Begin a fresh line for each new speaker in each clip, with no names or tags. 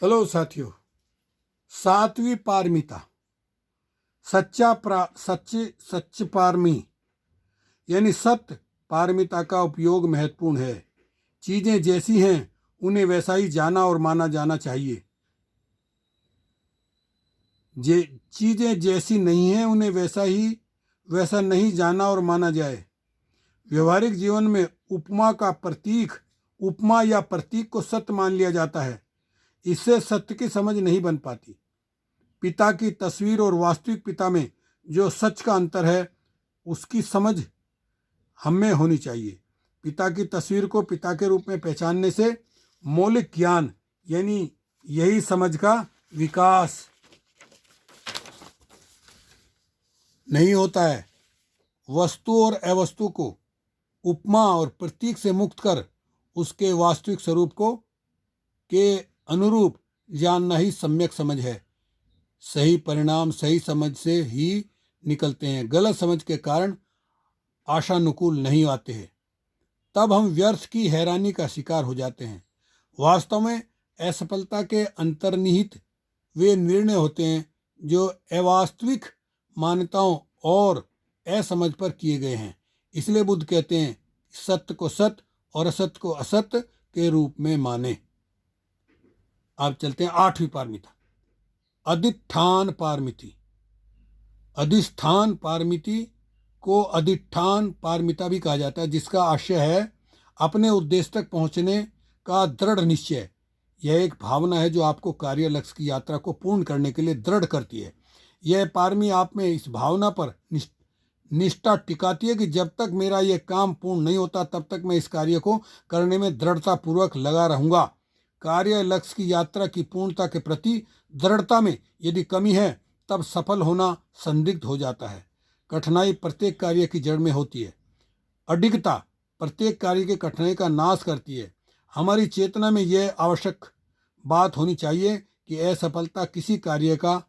Hello साथियों। सातवीं पारमिता सच्च पारमी यानी सत्य पारमिता का उपयोग महत्वपूर्ण है। चीजें जैसी हैं उन्हें वैसा ही जाना और माना जाना चाहिए। चीजें जैसी नहीं हैं उन्हें वैसा नहीं जाना और माना जाए। व्यवहारिक जीवन में उपमा या प्रतीक को सत्य मान लिया जाता है। इससे सत्य की समझ नहीं बन पाती। पिता की तस्वीर और वास्तविक पिता में जो सच का अंतर है उसकी समझ हमें होनी चाहिए। पिता की तस्वीर को पिता के रूप में पहचानने से मौलिक ज्ञान यानी यही समझ का विकास नहीं होता है। वस्तु और अवस्तु को उपमा और प्रतीक से मुक्त कर उसके वास्तविक स्वरूप के अनुरूप जानना ही सम्यक समझ है। सही परिणाम सही समझ से ही निकलते हैं। गलत समझ के कारण आशानुकूल नहीं आते हैं। तब हम व्यर्थ की हैरानी का शिकार हो जाते हैं। वास्तव में असफलता के अंतर्निहित वे निर्णय होते हैं जो अवास्तविक मान्यताओं और असमझ पर किए गए हैं। इसलिए बुद्ध कहते हैं सत्य को सत्य और असत्य को असत्य के रूप में माने। अब चलते हैं आठवीं पारमिता, अधिष्ठान पारमिति। अधिष्ठान पारमिति को अधिष्ठान पारमिता भी कहा जाता है, जिसका आशय है अपने उद्देश्य तक पहुंचने का दृढ़ निश्चय। यह एक भावना है जो आपको कार्य लक्ष्य की यात्रा को पूर्ण करने के लिए दृढ़ करती है। यह पारमी आप में इस भावना पर निष्ठा टिकाती है कि जब तक मेरा यह काम पूर्ण नहीं होता तब तक मैं इस कार्य को करने में दृढ़ता पूर्वक लगा रहूंगा। कार्य लक्ष्य की यात्रा की पूर्णता के प्रति दृढ़ता में यदि कमी है तब सफल होना संदिग्ध हो जाता है। कठिनाई प्रत्येक कार्य की जड़ में होती है। अडिगता प्रत्येक कार्य की कठिनाई का नाश करती है। हमारी चेतना में यह आवश्यक बात होनी चाहिए कि असफलता किसी कार्य का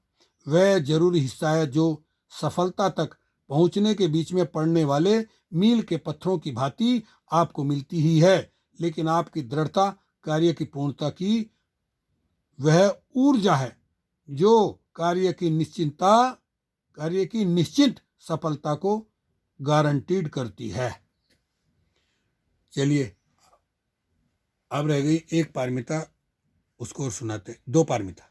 वह जरूरी हिस्सा है जो सफलता तक पहुंचने के बीच में पड़ने वाले मील के पत्थरों की भांति आपको मिलती ही है। लेकिन आपकी दृढ़ता कार्य की पूर्णता की वह ऊर्जा है जो कार्य की निश्चित सफलता को गारंटीड करती है। चलिए अब रह गई एक पारमिता, उसको सुनाते। दो पारमिता।